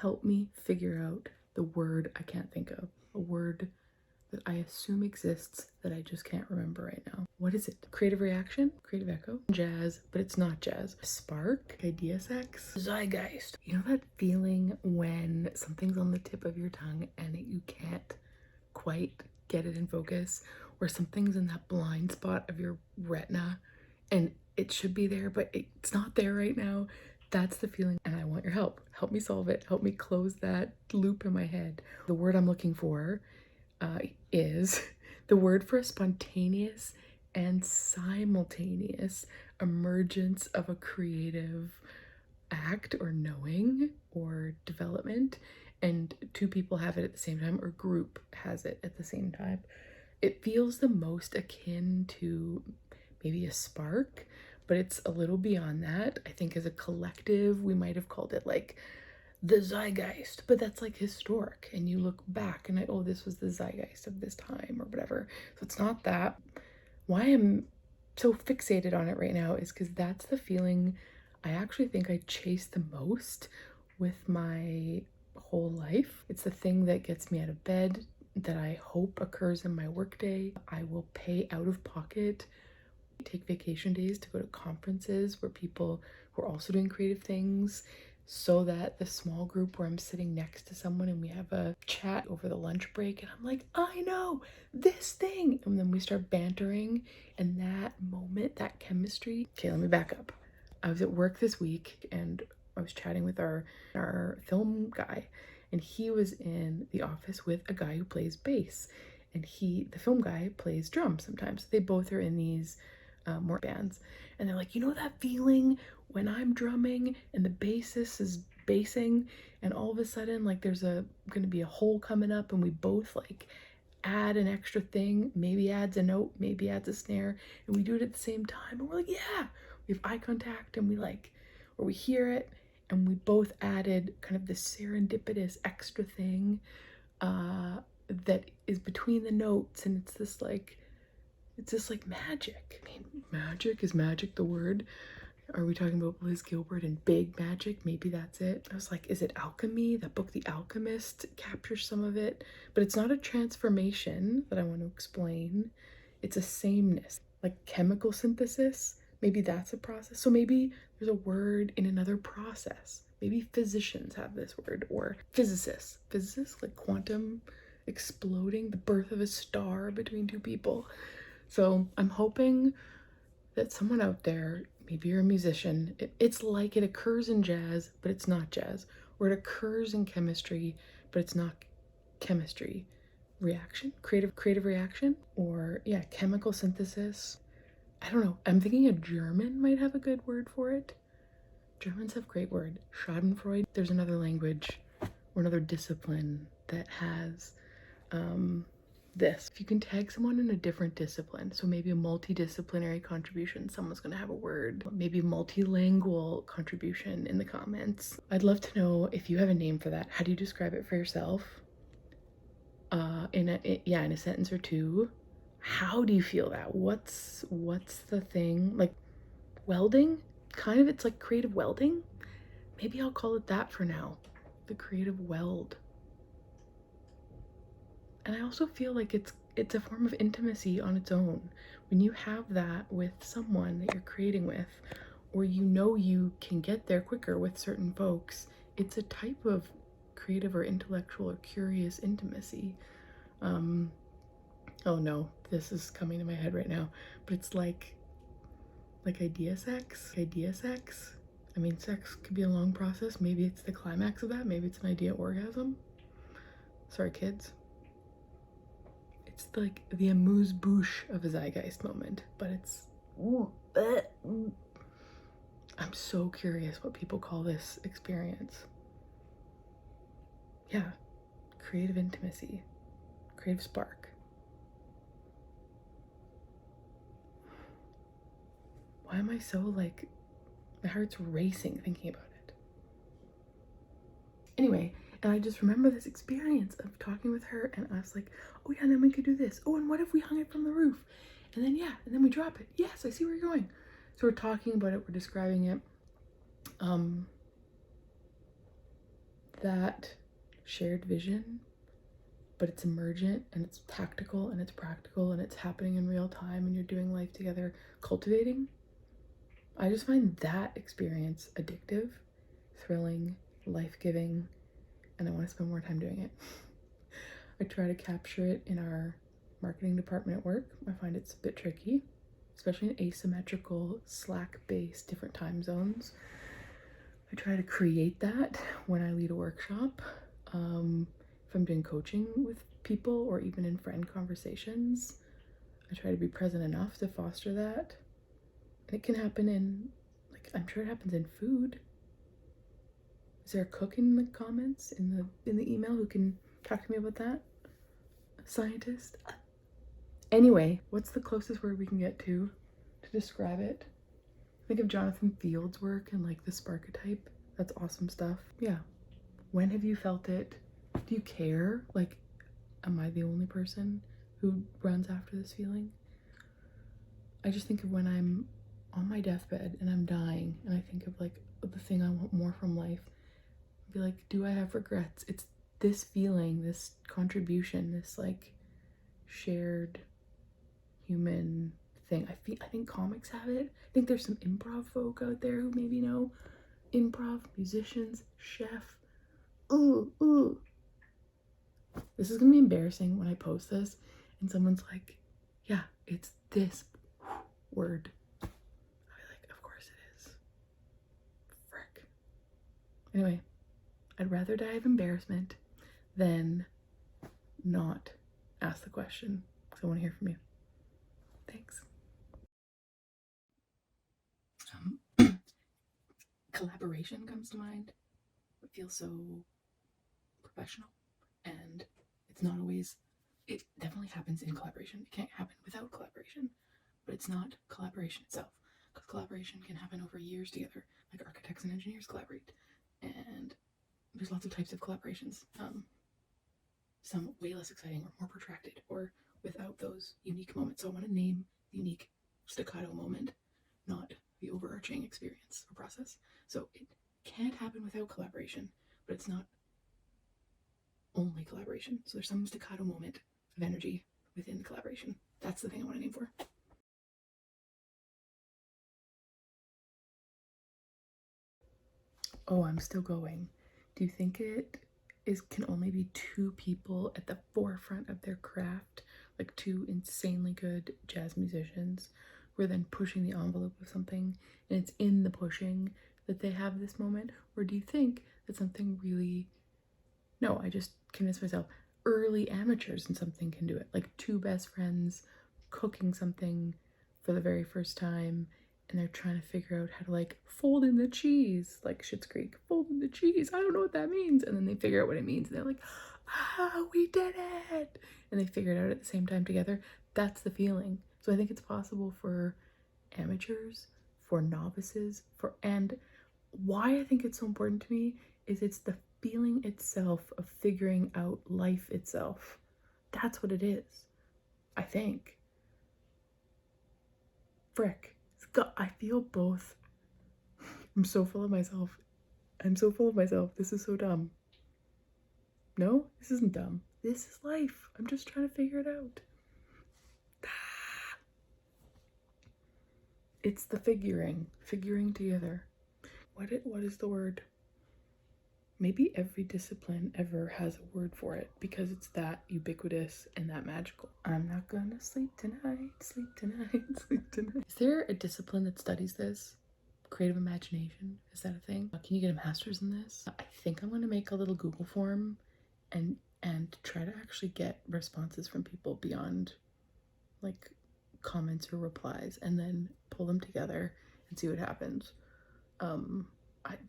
help me figure out the word I can't think of, a word that I assume exists that I just can't remember right now. What is it? Creative reaction? Creative echo? Jazz, but it's not jazz. Spark? Idea sex? Zeitgeist. You know that feeling when something's on the tip of your tongue and you can't quite get it in focus, or something's in that blind spot of your retina and it should be there, but it's not there right now? That's the feeling, and I want your help. Help me solve it. Help me close that loop in my head. The word I'm looking for is the word for a spontaneous and simultaneous emergence of a creative act or knowing or development, and two people have it at the same time, or group has it at the same time. It feels the most akin to maybe a spark, but it's a little beyond that. I think as a collective, we might have called it like the zeitgeist, but that's like historic, and you look back and oh, this was the zeitgeist of this time or whatever. So it's not that. Why I'm so fixated on it right now is because that's the feeling I actually think I chase the most with my whole life. It's the thing that gets me out of bed, that I hope occurs in my workday. I will pay out of pocket, take vacation days to go to conferences where people who are also doing creative things, so that the small group where I'm sitting next to someone and we have a chat over the lunch break and I'm like, I know this thing, and then we start bantering, and that moment, that chemistry. Okay, let me back up. I was at work this week and I was chatting with our film guy, and he was in the office with a guy who plays bass, and the film guy plays drums sometimes. They both are in these more bands, and they're like, you know that feeling when I'm drumming and the bassist is bassing, and all of a sudden like there's gonna be a hole coming up, and we both like add an extra thing, maybe adds a note, maybe adds a snare, and we do it at the same time, and we're like, yeah, we have eye contact, and we hear it, and we both added kind of this serendipitous extra thing that is between the notes, and it's this like magic. I mean, magic, is magic the word? Are we talking about Liz Gilbert and big magic? Maybe that's it. I was like, is it alchemy? That book, The Alchemist, captures some of it, but it's not a transformation that I want to explain. It's a sameness, like chemical synthesis. Maybe that's a process. So maybe there's a word in another process. Maybe physicians have this word, or physicists, like quantum exploding, the birth of a star between two people. So I'm hoping that someone out there, maybe you're a musician, it's like it occurs in jazz, but it's not jazz, or it occurs in chemistry, but it's not chemistry. Reaction, creative reaction, or yeah, chemical synthesis. I don't know. I'm thinking a German might have a good word for it. Germans have great word. Schadenfreude. There's another language or another discipline that has this. If you can tag someone in a different discipline, so maybe a multidisciplinary contribution, someone's gonna have a word, maybe multilingual contribution in the comments. I'd love to know if you have a name for that. How do you describe it for yourself? In a sentence or two. How do you feel that? What's the thing? Like welding? Kind of, it's like creative welding. Maybe I'll call it that for now. The creative weld. And I also feel like it's a form of intimacy on its own. When you have that with someone that you're creating with, or you can get there quicker with certain folks, it's a type of creative or intellectual or curious intimacy. Oh no, this is coming to my head right now, but it's like idea sex. I mean, sex could be a long process. Maybe it's the climax of that. Maybe it's an idea orgasm. Sorry, kids. It's like the amuse-bouche of a zeitgeist moment, but it's... I'm so curious what people call this experience. Yeah, creative intimacy, creative spark. Why am I so like, my heart's racing thinking about it. Anyway, and I just remember this experience of talking with her, and I was like, oh yeah, and then we could do this. Oh, and what if we hung it from the roof? And then yeah, and then we drop it. Yes, I see where you're going. So we're talking about it, we're describing it. that shared vision, but it's emergent and it's tactical and it's practical and it's happening in real time and you're doing life together, cultivating. I just find that experience addictive, thrilling, life-giving, and I want to spend more time doing it. I try to capture it in our marketing department at work. I find it's a bit tricky, especially in asymmetrical, Slack-based different time zones. I try to create that when I lead a workshop. If I'm doing coaching with people or even in friend conversations, I try to be present enough to foster that. And it can happen in, like, I'm sure it happens in food. Is there a cook in the comments in the email who can talk to me about that? A scientist? Anyway, what's the closest word we can get to describe it? Think of Jonathan Field's work and like the Sparketype. That's awesome stuff. Yeah. When have you felt it? Do you care? Like, am I the only person who runs after this feeling? I just think of when I'm on my deathbed and I'm dying and I think of like the thing I want more from life. I'd be like, do I have regrets? It's this feeling, this contribution, this like shared human thing. I think comics have it. I think there's some improv folk out there who maybe know improv, musicians, chef. Ooh. This is gonna be embarrassing when I post this and someone's like, yeah, it's this word. I'll be like, of course it is. Frick. Anyway, I'd rather die of embarrassment than not ask the question because I want to hear from you. Thanks. Collaboration comes to mind. It feels so professional, and it's not always, it definitely happens in collaboration. It can't happen without collaboration, but it's not collaboration itself, because collaboration can happen over years together, like architects and engineers collaborate, and there's lots of types of collaborations, some way less exciting or more protracted or without those unique moments. So I want to name the unique staccato moment, not the overarching experience or process. So it can't happen without collaboration, but it's not only collaboration. So there's some staccato moment of energy within the collaboration. That's the thing I want to name for. Oh, I'm still going. Do you think it can only be two people at the forefront of their craft, like two insanely good jazz musicians who are then pushing the envelope of something, and it's in the pushing that they have this moment? Or do you think that something really, no, I just convinced myself, early amateurs in something can do it, like two best friends cooking something for the very first time, and they're trying to figure out how to like fold in the cheese, like Schitt's Creek, fold in the cheese. I don't know what that means. And then they figure out what it means, and they're like, we did it. And they figure it out at the same time together. That's the feeling. So I think it's possible for amateurs, for novices, and why I think it's so important to me is it's the feeling itself of figuring out life itself. That's what it is, I think. Frick. I feel both. I'm so full of myself. This is so dumb. No, this isn't dumb. This is life. I'm just trying to figure it out. It's the figuring together. What is the word? Maybe every discipline ever has a word for it because it's that ubiquitous and that magical. I'm not gonna sleep tonight, sleep tonight, sleep tonight. Is there a discipline that studies this? Creative imagination? Is that a thing? Can you get a master's in this? I think I'm gonna make a little Google form and try to actually get responses from people beyond like comments or replies, and then pull them together and see what happens.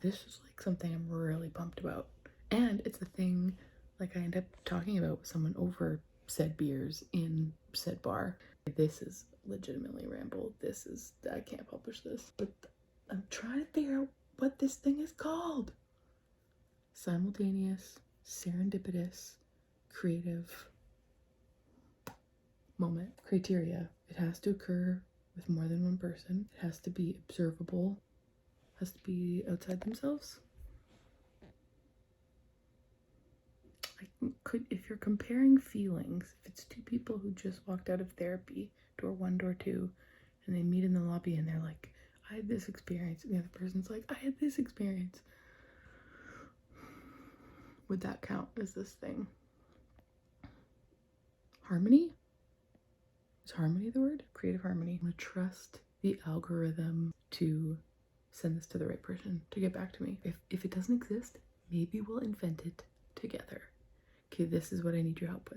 This is like something I'm really pumped about, and it's the thing like I end up talking about with someone over said beers in said bar. This is legitimately ramble. I can't publish this, but I'm trying to figure out what this thing is called. Simultaneous, serendipitous, creative moment. Criteria. It has to occur with more than one person. It has to be observable. It has to be outside themselves. if you're comparing feelings, if it's two people who just walked out of therapy, door one, door two, and they meet in the lobby and they're like, I had this experience, and the other person's like, I had this experience, would that count as this thing? Harmony? Is harmony the word? Creative harmony. I'm gonna trust the algorithm to send this to the right person to get back to me. If it doesn't exist, maybe we'll invent it together. Okay, this is what I need your help with.